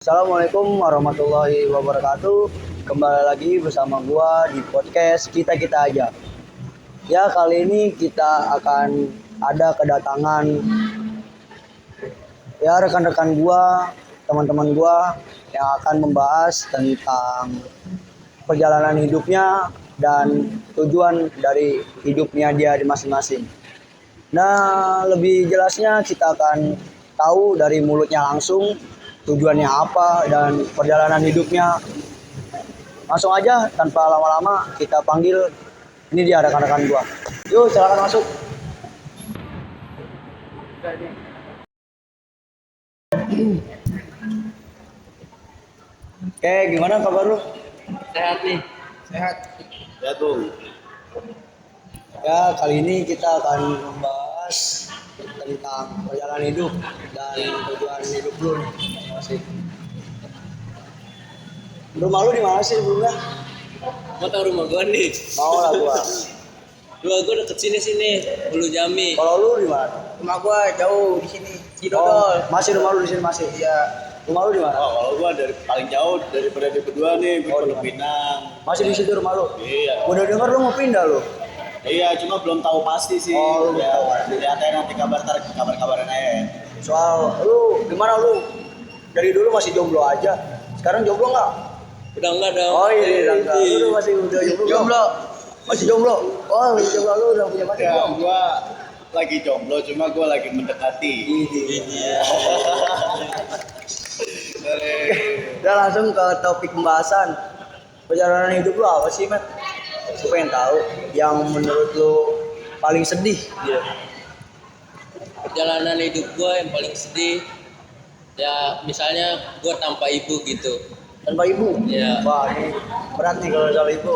Assalamualaikum warahmatullahi wabarakatuh. Kembali lagi bersama gua di podcast kita aja. Ya, kali ini kita akan ada kedatangan ya rekan-rekan gua, teman-teman gua yang akan membahas tentang perjalanan hidupnya dan tujuan dari hidupnya dia di masing-masing. Nah, lebih jelasnya kita akan tahu dari mulutnya langsung tujuannya apa dan perjalanan hidupnya. Langsung aja tanpa lama-lama kita panggil, ini dia rekan-rekan gua. Yuk, silakan masuk. Oke, gimana kabar lu? Sehat nih. Sehat. Ya tuh. Ya, kali ini kita akan membahas tentang perjalanan hidup dan tujuan hidup lu nih masing-masing. Rumah lu di mana sih sebelumnya? Mau tau rumah gua nih? Mau lah gua. Rumah gua deket sini, Bulu Jami. Kalau lu di mana? Rumah gua jauh di sini, Oh, Cidodol. masih rumah lu di sini masih? Iya. Rumah lu di mana? Oh, kalau gua dari paling jauh daripada di kedua nih, Oh, Pondok di Pinang. Masih di situ rumah lu? Iya. Udah denger lu mau pindah lu? Iya, cuma belum tahu pasti sih. Oh, lu belum ya, tahu. lihat aja nanti kabar-kabaran aja. Soal lu gimana lu? Dari dulu masih jomblo aja. Sekarang jomblo nggak? Udah enggak dong. Oh iya, enggak. Lu masih udah jomblo. Jomblo. Masih jomblo. Oh, jomblo lu udah punya pacar Ya, belum? gua lagi jomblo, cuma gua lagi mendekati. Iya. Udah langsung ke topik pembahasan. Perjalanan hidup lu apa sih, Mat? Gue pengen tahu yang menurut lu paling sedih gitu. Perjalanan hidup gua yang paling sedih, ya misalnya gua tanpa ibu gitu. Tanpa ibu? Iya. Wah, ini berat nih kalau soal ibu.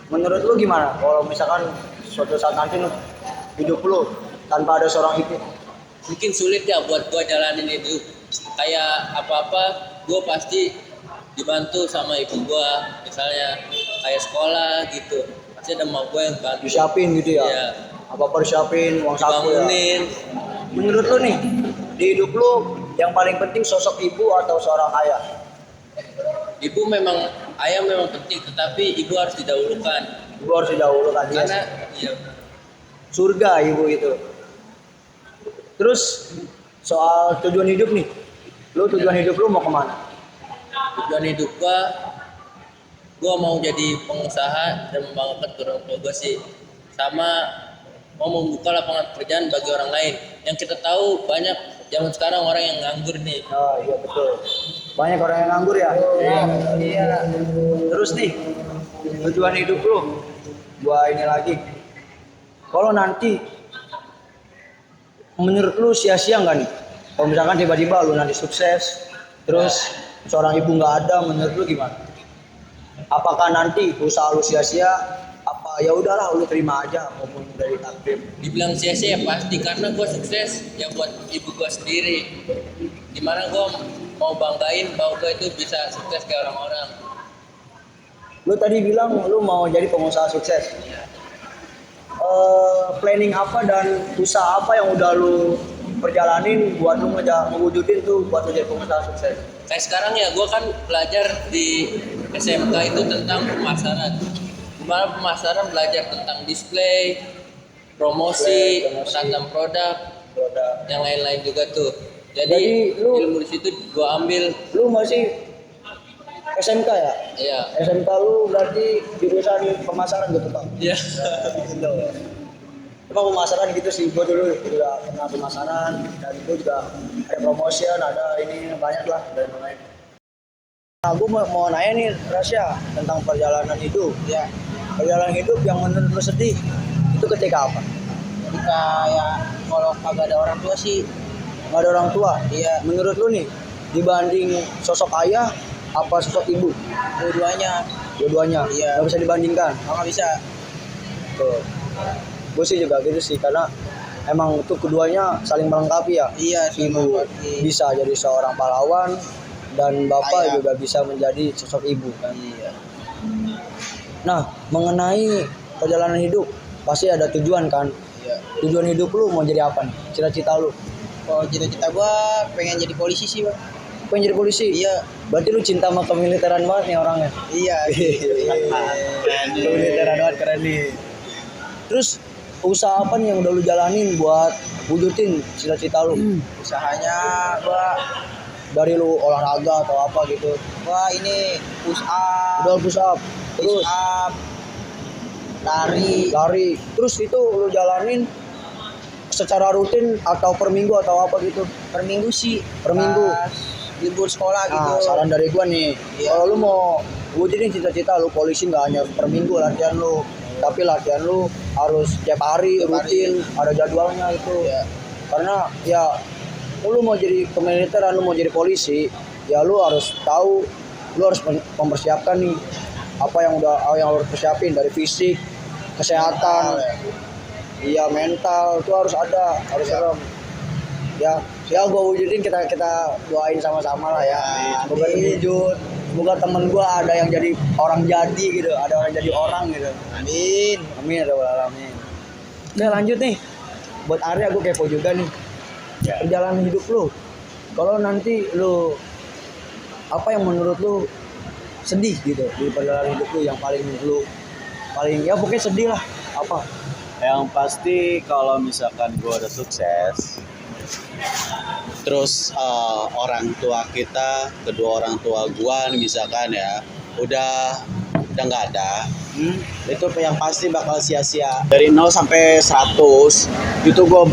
Menurut lu gimana kalau misalkan suatu saat nanti lu hidup lu tanpa ada seorang ibu? Mungkin sulit ya buat gua jalanin itu. Kayak apa-apa gua pasti dibantu sama ibu gua, misalnya kayak sekolah gitu, pasti ada emak gua yang bantu. Disiapin gitu ya? Iya. Apa-apa disiapin, uang saku ya? Bangunin. Menurut lu nih, di hidup lu yang paling penting sosok ibu atau seorang ayah? Ibu memang, ayah memang penting, tetapi ibu harus didahulukan. Ibu harus didahulukan dia. Karena iya, Surga ibu itu. Terus soal tujuan hidup nih, lu tujuan hidup lu mau kemana? tujuan hidup gua mau jadi pengusaha dan membanggakan orang tua gua sih, sama mau membuka lapangan pekerjaan bagi orang lain. Yang kita tahu banyak zaman sekarang orang yang nganggur nih. Oh iya betul. Banyak orang yang nganggur ya. Iya. Terus nih tujuan hidup lu, gua ini lagi. Kalau nanti menurut lu sia-sia nggak nih? Kalau misalkan tiba-tiba lu nanti sukses, terus seorang ibu nggak ada, menurut lu gimana? Apakah nanti usaha lu sia-sia? Apa ya udahlah lu terima aja maupun dari takdir? Dibilang sia-sia ya pasti, karena gua sukses ya buat ibu gua sendiri. Dimana gua mau banggain bahwa gua itu bisa sukses kayak orang-orang. Lu tadi bilang lu mau jadi pengusaha sukses. Planning apa dan usaha apa yang udah lu perjalanin buat lu ngewujudin tuh buat lu jadi pengusaha sukses? Kayak sekarang ya gue kan belajar di SMK itu tentang pemasaran. Dimana pemasaran belajar tentang display, promosi, tentang produk, yang lain-lain juga tuh. Jadi, lu- ilmu di situ gue ambil. Lu masih SMK ya? Ya, SMK lu berarti jurusan pemasaran gitu Bang? ya. Emang pemasaran gitu sih, gue dulu juga pernah pemasaran dan gue juga ada promotion, ada ini banyak lah dan lain-lain. Nah, gue mau nanya nih Rasya tentang perjalanan hidup. Ya, perjalanan hidup yang menurut lu sedih itu ketika apa? Ketika ya kalau kagak ada orang tua sih, Nggak ada orang tua. iya, Menurut lu nih, dibanding sosok ayah apa sosok ibu? dua-duanya Dua-duanya. Iya. Nggak bisa dibandingkan. nggak bisa. Tuh. Gue sih juga gitu sih karena emang itu keduanya saling melengkapi ya. Iya, Ibu bisa jadi seorang pahlawan dan bapak Ayah. juga bisa menjadi sosok ibu kan. Iya. Nah, mengenai perjalanan hidup pasti ada tujuan kan. Iya. Tujuan hidup lu mau jadi apa nih? Cita-cita lu? Kalau cita-cita gua pengen jadi polisi sih, Bang. pengen jadi polisi. Iya. Berarti lu cinta sama kemiliteran banget nih orangnya. Iya. Kemiliteran banget, keren nih. Terus usaha apa nih yang udah lu jalanin buat wujudin cita-cita lu? Usahanya gua Dari lu olahraga atau apa gitu. ini push up, Udah push up, terus lari. Terus itu lu jalanin secara rutin atau per minggu atau apa gitu? per minggu sih. Per minggu. Pas libur sekolah gitu. Nah, saran dari gua nih, Iya. kalau lu mau wujudin cita-cita lu polisi nggak hanya per minggu latihan lu, tapi latihan lu harus tiap hari Tiap rutin, ada jadwalnya itu. Iya. Karena ya lu mau jadi kemiliteran, lu mau jadi polisi, ya lu harus tahu, lu harus mempersiapkan nih apa yang lu harus persiapin dari fisik, kesehatan, iya mental itu harus ada, harus ada. Ya gua wujudin, kita doain sama-sama lah ya. Semoga terwujud. Semoga temen gua ada yang jadi orang jadi gitu, ada orang jadi orang gitu. Amin. Amin ya rabbal alamin. Udah lanjut nih. Buat Arya gua kepo juga nih. Perjalanan hidup lu. Kalau nanti lu apa yang menurut lu sedih gitu di perjalanan hidup lu, yang paling ya pokoknya sedih lah, apa? Yang pasti kalau misalkan gue udah sukses, terus orang tua kita, kedua orang tua gue misalkan ya, udah nggak ada, itu yang pasti bakal sia-sia. Dari 0 sampai 100 itu gue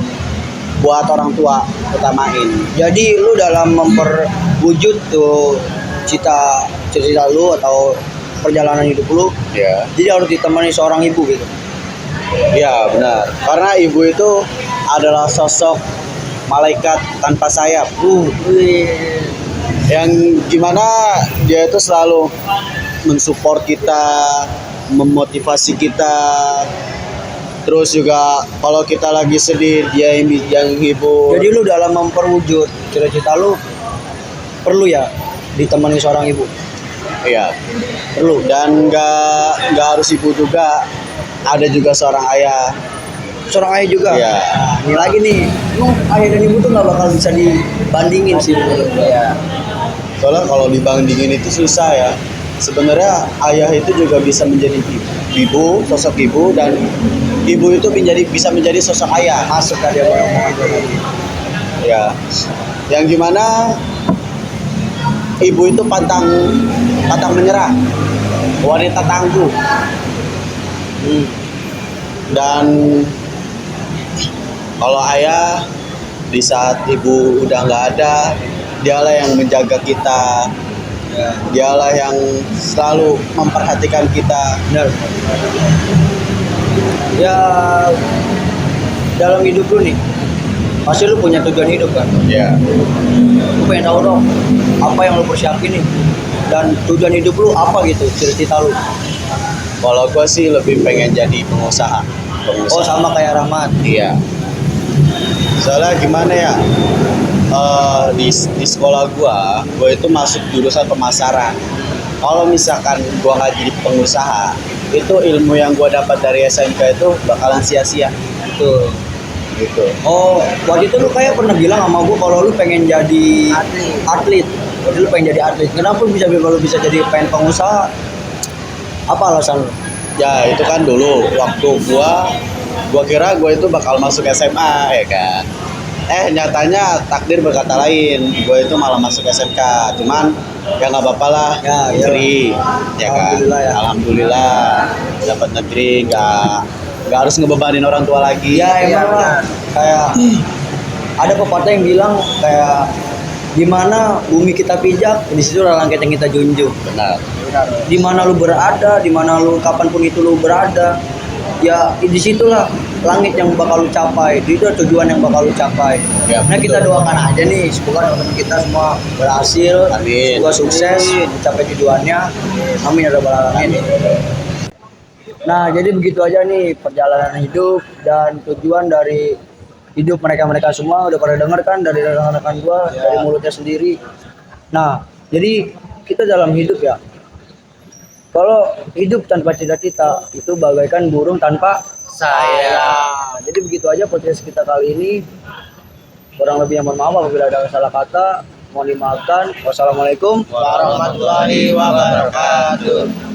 buat orang tua utamain. Jadi lu dalam memperwujud tuh cita lu atau perjalanan hidup lu, Ya, jadi harus ditemani seorang ibu gitu. ya benar. Karena ibu itu adalah sosok malaikat tanpa sayap. Yang gimana dia itu selalu mensupport kita, memotivasi kita. Terus juga kalau kita lagi sedih, dia yang hibur. Jadi lu dalam memperwujud cita-cita lu perlu ya ditemani seorang ibu. Iya. Perlu. Dan nggak harus ibu juga, ada juga seorang ayah. Seorang ayah juga. Iya. Nah, ini lagi nih, lu ayah dan ibu tuh nggak bakal bisa dibandingin sih menurut gua. Iya. Soalnya kalau dibandingin itu susah ya. Sebenarnya ayah itu juga bisa menjadi ibu, sosok ibu, dan ibu itu bisa menjadi sosok ayah. Masuk tadi apa omongan gua tadi. Ya, yang gimana ibu itu pantang menyerah, wanita tangguh. Dan kalau ayah di saat ibu udah nggak ada, dialah yang menjaga kita, dialah yang selalu memperhatikan kita. Benar. Ya dalam hidup lu nih, pasti lu punya tujuan hidup kan? Ya, Lu pengen tahu dong apa yang lu persiapin nih, dan tujuan hidup lu apa gitu, cita-cita lu. kalau gue sih lebih pengen jadi pengusaha. Oh sama kayak Rahmat. Iya. Soalnya gimana ya? Di sekolah gua itu masuk jurusan pemasaran. Kalau misalkan gua nggak jadi pengusaha, itu ilmu yang gua dapat dari SMK itu bakalan sia-sia. Tuh. Gitu. Oh, waktu itu lu kayak pernah bilang sama gua kalau lu pengen jadi atlet. Waktu lu pengen jadi atlet. Kenapa lu bisa jadi pengen pengusaha? Apa alasan lu? Ya itu kan dulu waktu gua kira gua itu bakal masuk SMA ya kan. Nyatanya takdir berkata lain. Gua itu malah masuk SMK. Cuman ya nggak apa-apa lah. Ya, Negeri, ya kan. Alhamdulillah ya. Alhamdulillah dapat negeri, nggak harus ngebebanin orang tua lagi. Ya emang lah. Kayak ada pepatah yang bilang kayak di mana bumi kita pijak, di situ lah langit yang kita junjung. Benar. Di mana lu berada, di mana lu kapanpun itu lu berada, ya di situlah langit yang bakal lu capai. Itu tujuan yang bakal lu capai. Ya, Nah kita betul. doakan aja nih, semoga teman kita semua berhasil, Amin. semoga sukses, mencapai tujuannya. Amin ya rabbal alamin. Nah jadi begitu aja nih perjalanan hidup dan tujuan dari hidup mereka semua. Udah pada denger kan dari rekan-rekan gua, dari mulutnya sendiri. Nah jadi kita dalam hidup ya, kalau hidup tanpa cita-cita itu bagaikan burung tanpa sayap. Jadi begitu aja podcast kita kali ini. Kurang lebih mohon maaf apabila ada salah kata. Mohon dimaafkan. Wassalamualaikum warahmatullahi wabarakatuh.